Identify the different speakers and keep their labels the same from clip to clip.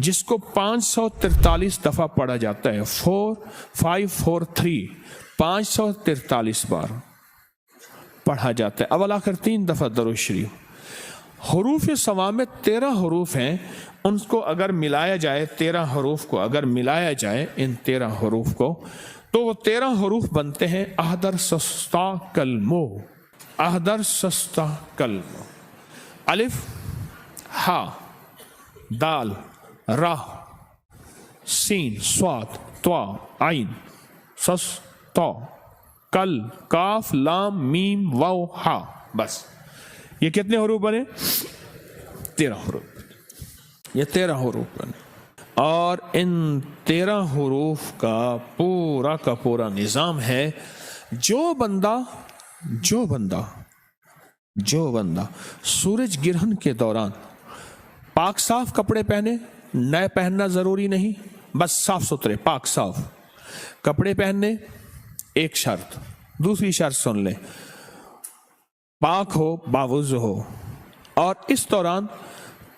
Speaker 1: جس کو 543 دفعہ پڑھا جاتا ہے. 4543 543 بار پڑھا جاتا ہے. اول آخر 3 دفعہ درود شریف. حروف صوامت 13 حروف ہیں. ان کو اگر ملایا جائے، 13 حروف کو اگر ملایا جائے، ان 13 حروف کو، تو وہ 13 حروف بنتے ہیں احدر سستا کلمو. احدر سستا کلمو. الف، ہا، دال، را، سین، صاد، طا، عین، سس، تا، کل، کاف، لام، میم، واو، ہا. بس یہ کتنے حروف بنے؟ 13 حروف. یہ 13 حروف بنے. اور ان 13 حروف کا پورا نظام ہے. جو بندہ سورج گرہن کے دوران پاک صاف کپڑے پہنے، نئے پہننا ضروری نہیں، بس صاف ستھرے پاک صاف کپڑے پہننے، ایک شرط. دوسری شرط سن لیں، پاک ہو، باوضو ہو. اور اس دوران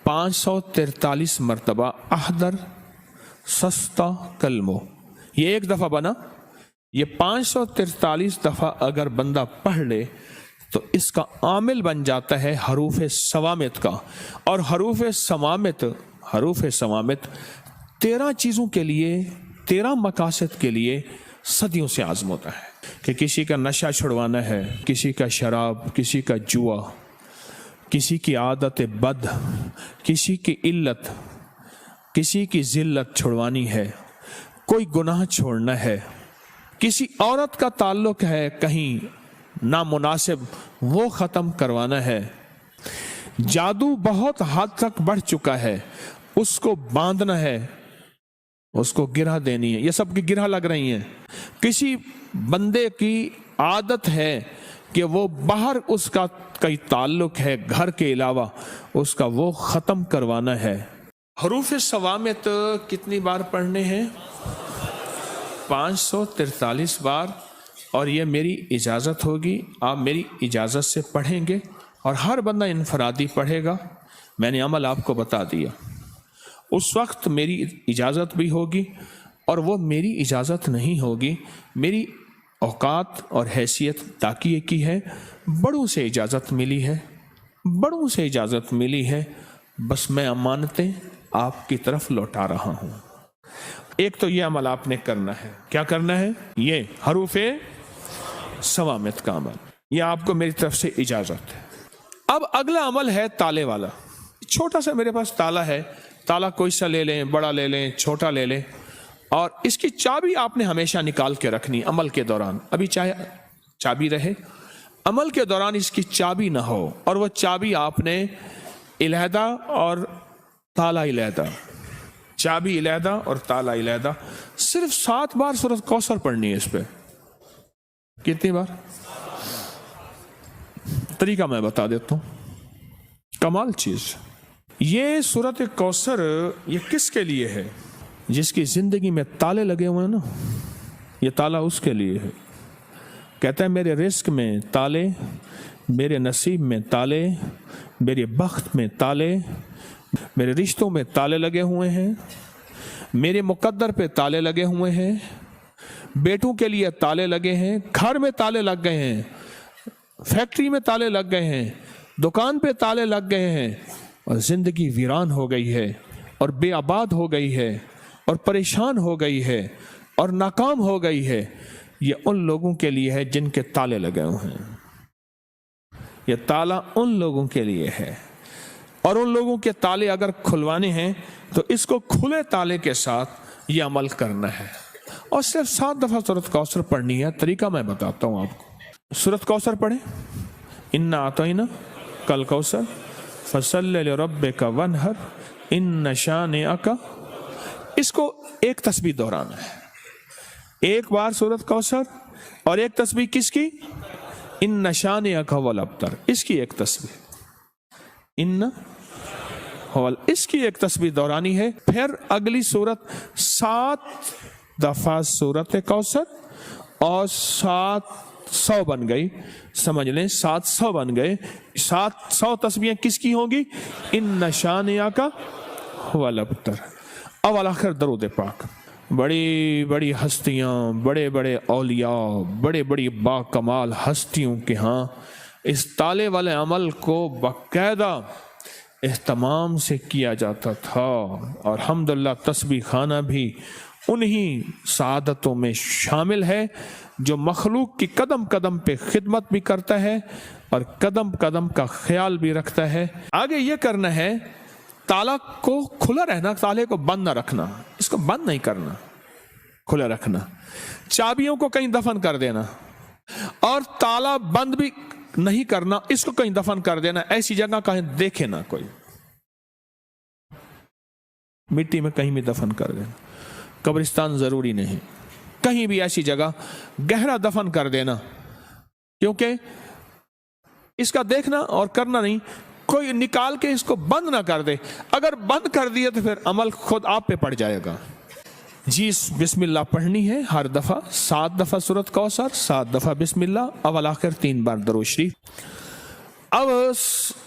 Speaker 1: 543 مرتبہ احدر سستا کلمو. یہ ایک دفعہ بنا. یہ 543 دفعہ اگر بندہ پڑھ لے تو اس کا عامل بن جاتا ہے حروف صوامت کا. اور حروف صوامت 13 چیزوں کے لیے، 13 مقاصد کے لیے صدیوں سے عزم ہوتا ہے. کہ کسی کا نشہ چھڑوانا ہے، کسی کا شراب، کسی کا جوا، کسی کی عادت بد، کسی کی علت، کسی کی ذلت چھڑوانی ہے، کوئی گناہ چھوڑنا ہے، کسی عورت کا تعلق ہے کہیں نامناسب، وہ ختم کروانا ہے. جادو بہت حد تک بڑھ چکا ہے، اس کو باندھنا ہے، اس کو گرہ دینی ہے. یہ سب کی گرہ لگ رہی ہیں. کسی بندے کی عادت ہے کہ وہ باہر اس کا کوئی تعلق ہے گھر کے علاوہ، اس کا وہ ختم کروانا ہے. حروف صوامت کتنی بار پڑھنے ہیں؟ 543 بار. اور یہ میری اجازت ہوگی، آپ میری اجازت سے پڑھیں گے، اور ہر بندہ انفرادی پڑھے گا. میں نے عمل آپ کو بتا دیا. اس وقت میری اجازت بھی ہوگی، اور وہ میری اجازت نہیں ہوگی. میری اوقات اور حیثیت تاکیے کی ہے. بڑوں سے اجازت ملی ہے، بس میں امانتیں آپ کی طرف لوٹا رہا ہوں. ایک تو یہ عمل آپ نے کرنا ہے. کیا کرنا ہے؟ یہ حروف صوامت کا عمل. یہ آپ کو میری طرف سے اجازت ہے. اب اگلا عمل ہے تالے والا. چھوٹا سا میرے پاس تالا ہے. تالا کوئی سا لے لیں، بڑا لے لیں، چھوٹا لے لیں. اور اس کی چابی آپ نے ہمیشہ نکال کے رکھنی عمل کے دوران. ابھی چاہے چابی رہے، عمل کے دوران اس کی چابی نہ ہو. اور وہ چابی آپ نے علیحدہ اور تالا علیحدہ، چابی علیحدہ اور تالا علیحدہ. صرف 7 بار سورۃ کوثر پڑھنی ہے. اس پہ کتنی بار؟ طریقہ میں بتا دیتا ہوں، کمال چیز. یہ سورۃ کوثر یہ کس کے لیے ہے؟ جس کی زندگی میں تالے لگے ہوئے ہیں نا، یہ تالا اس کے لیے ہے. کہتا ہے میرے رزق میں تالے، میرے نصیب میں تالے، میرے بخت میں تالے، میرے رشتوں میں تالے لگے ہوئے ہیں، میرے مقدر پہ تالے لگے ہوئے ہیں، بیٹوں کے لیے تالے لگے ہیں، گھر میں تالے لگ گئے ہیں، فیکٹری میں تالے لگ گئے ہیں، دکان پہ تالے لگ گئے ہیں، اور زندگی ویران ہو گئی ہے، اور بے آباد ہو گئی ہے، اور پریشان ہو گئی ہے، اور ناکام ہو گئی ہے. یہ ان لوگوں کے لیے ہے جن کے تالے لگے ہوئے ہیں. یہ تالا ان لوگوں کے لیے ہے. اور ان لوگوں کے تالے اگر کھلوانے ہیں تو اس کو کھلے تالے کے ساتھ یہ عمل کرنا ہے. اور صرف 7 دفعہ سورۃ کوثر پڑھنی ہے. طریقہ میں بتاتا ہوں آپ کو. سورۃ کوثر پڑھیں. انا اعطینا کل کوثر فصلی لربک وانحر ان شانئک. اس کو ایک تسبیح دہرانا ہے. ایک بار سورۃ کوثر اور ایک تسبیح کس کی؟ ان شانئک هو الابتر. اس کی ایک تسبیح ان اس کی ایک تسبیح دورانی ہے. پھر اگلی سورت 7 دفعہ سورت کوثر اور 700 بن گئی. سمجھ لیں 700 بن گئے. 700 تسبیحیں کس کی ہوں گی؟ ان شانئک هو الابتر. اب آخر درود پاک. بڑی بڑی ہستیاں، بڑے بڑے اولیاء، بڑے بڑی با کمال ہستیوں کے ہاں اس تالے والے عمل کو باقاعدہ اہتمام سے کیا جاتا تھا، اور الحمدللہ تسبیح خانہ بھی انہی سعادتوں میں شامل ہے جو مخلوق کی قدم قدم پہ خدمت بھی کرتا ہے اور قدم قدم کا خیال بھی رکھتا ہے. آگے یہ کرنا ہے، تالا کو کھلا رہنا، تالے کو بند نہ رکھنا، اس کو بند نہیں کرنا، کھلا رکھنا. چابیوں کو کہیں دفن کر دینا اور تالا بند بھی نہیں کرنا، اس کو کہیں دفن کر دینا، ایسی جگہ کہیں دیکھے نہ کوئی، مٹی میں کہیں بھی دفن کر دینا. قبرستان ضروری نہیں، کہیں بھی ایسی جگہ گہرا دفن کر دینا، کیونکہ اس کا دیکھنا اور کرنا نہیں، کوئی نکال کے اس کو بند نہ کر دے. اگر بند کر دیا تو پھر عمل خود آپ پہ پڑ جائے گا. جی بسم اللہ پڑھنی ہے ہر دفعہ، 7 دفعہ سورۃ کوثر، 7 دفعہ بسم اللہ، اول آخر 3 بار درود شریف. اب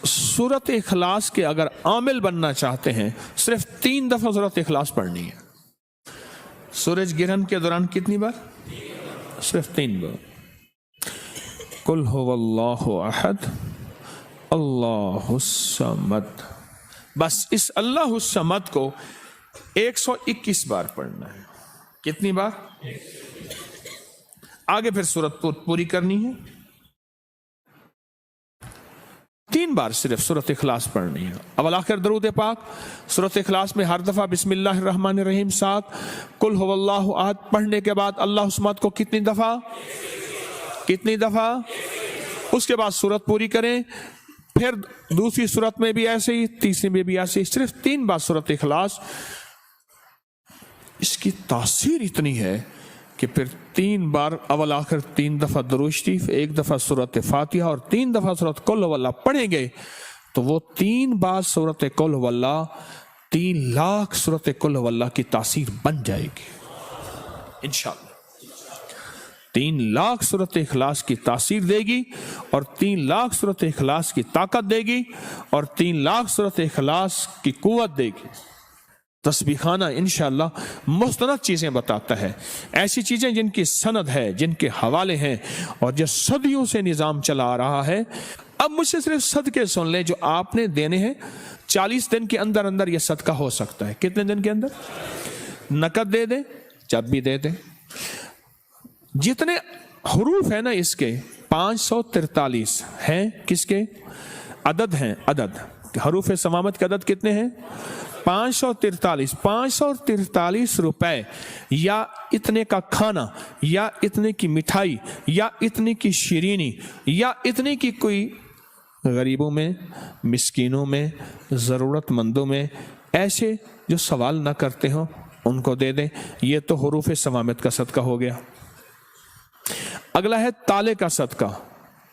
Speaker 1: سورۃ اخلاص کے اگر عامل بننا چاہتے ہیں صرف 3 دفعہ سورۃ اخلاص پڑھنی ہے. سورج گرہن کے دوران کتنی بار؟ صرف 3 بار. قل هو اللہ احد اللہ الصمد، بس اس اللہ الصمد کو 121 بار پڑھنا ہے. کتنی بار؟ آگے پھر سورت پوری کرنی ہے، 3 بار صرف سورۃ اخلاص پڑھنی ہے. اول آخر درود پاک. سورۃ اخلاص میں ہر دفعہ بسم اللہ الرحمن الرحیم 7، قل هو اللہ احد پڑھنے کے بعد اللہ الصمد کو کتنی دفعہ؟ اس کے بعد سورت پوری کریں، پھر دوسری سورت میں بھی ایسے ہی، تیسری میں بھی ایسے ہی، صرف 3 بار سورۃ اخلاص. اس کی تاثیر اتنی ہے کہ پھر 3 بار اول آخر 3 دفعہ درود شریف، 1 دفعہ سورۃ فاتحہ اور 3 دفعہ سورۃ قل هو اللہ پڑھیں گے تو وہ 3 بار سورۃ قل هو اللہ 3 لاکھ سورۃ قل هو اللہ کی تاثیر بن جائے گی انشاءاللہ. 3 لاکھ سورۃ اخلاص کی تاثیر دے گی اور 3 لاکھ سورۃ اخلاص کی طاقت دے گی اور 3 لاکھ سورۃ اخلاص کی قوت دے گی. تسبیح خانہ انشاءاللہ مستند چیزیں بتاتا ہے، ایسی چیزیں جن کی سند ہے، جن کے حوالے ہیں اور جو صدیوں سے نظام چلا آ رہا ہے. اب مجھ سے صرف صدقے سن لیں جو آپ نے دینے ہیں. 40 دن کے اندر اندر یہ صدقہ ہو سکتا ہے. کتنے دن کے اندر؟ نقد دے دیں، جب بھی دے دیں. جتنے حروف ہیں نا اس کے 543 ہیں، کس کے عدد ہیں؟ عدد حروف سمامت کے عدد کتنے ہیں؟ 543. 543 روپے یا اتنے کا کھانا یا اتنے کی مٹھائی یا اتنے کی شیرینی یا اتنے کی کوئی غریبوں میں، مسکینوں میں، ضرورت مندوں میں، ایسے جو سوال نہ کرتے ہوں ان کو دے دیں. یہ تو حروف سمامت کا صدقہ ہو گیا. اگلا ہے تالے کا صدقہ.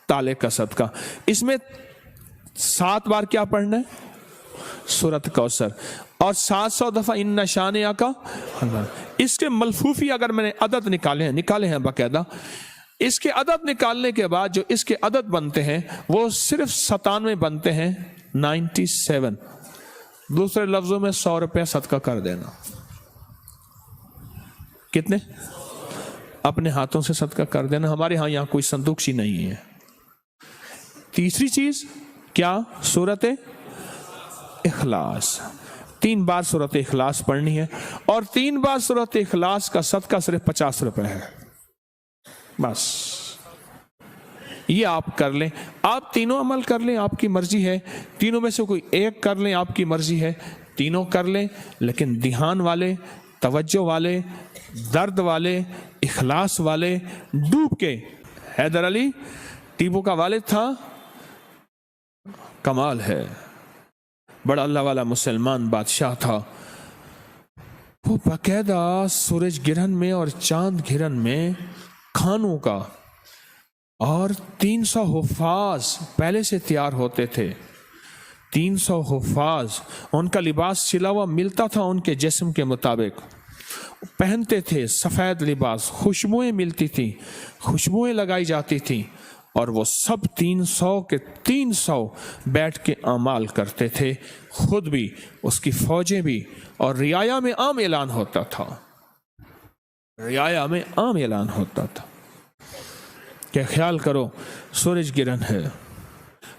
Speaker 1: تالے کا صدقہ اس میں 7 بار کیا پڑھنا ہے؟ سورۃ کوثر اور 700 دفعہ ان شانئک کا. اس کے ملفوفی اگر میں نے عدد نکالے ہیں باقاعدہ، اس کے عدد نکالنے کے بعد جو اس کے عدد بنتے ہیں وہ صرف 97 بنتے ہیں. 97. دوسرے لفظوں میں 100 روپے صدقہ کر دینا. کتنے؟ اپنے ہاتھوں سے صدقہ کر دینا. ہمارے ہاں یہاں کوئی صندوق سی نہیں ہے. تیسری چیز کیا؟ سورۃ اخلاص. 3 بار سورۃ اخلاص پڑھنی ہے اور 3 بار سورۃ اخلاص کا صدقہ صرف 50 روپے ہے. بس یہ آپ کر لیں. آپ تینوں عمل کر لیں، آپ کی مرضی ہے. تینوں میں سے کوئی ایک کر لیں، آپ کی مرضی ہے. تینوں کر لیں، لیکن دھیان والے، توجہ والے، درد والے، اخلاص والے، ڈوب کے. حیدر علی ٹیپو کا والد تھا، کمال ہے، بڑا اللہ والا مسلمان بادشاہ تھا. وہ باقاعدہ سورج گرہن میں اور چاند گرہن میں کھانوں کا اور 300 حفاظ پہلے سے تیار ہوتے تھے. 300 حفاظ، ان کا لباس سلا ہوا ملتا تھا ان کے جسم کے مطابق، پہنتے تھے سفید لباس. خوشبوئیں ملتی تھیں، خوشبوئیں لگائی جاتی تھیں اور وہ سب 300 کے 300 بیٹھ کے اعمال کرتے تھے، خود بھی، اس کی فوجیں بھی، اور رعایا میں عام اعلان ہوتا تھا، رعایا میں عام اعلان ہوتا تھا کہ خیال کرو سورج گرہن ہے،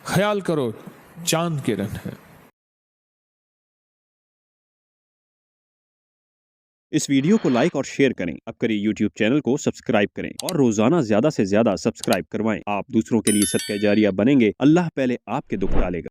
Speaker 1: خیال کرو چاند گرہن ہے۔
Speaker 2: اس ویڈیو کو لائک اور شیئر کریں، اب کریں یوٹیوب چینل کو سبسکرائب کریں اور روزانہ زیادہ سے زیادہ سبسکرائب کروائیں۔ آپ دوسروں کے لیے صدقہ جاریہ بنیں گے، اللہ پہلے آپ کے دکھ ڈالے گا۔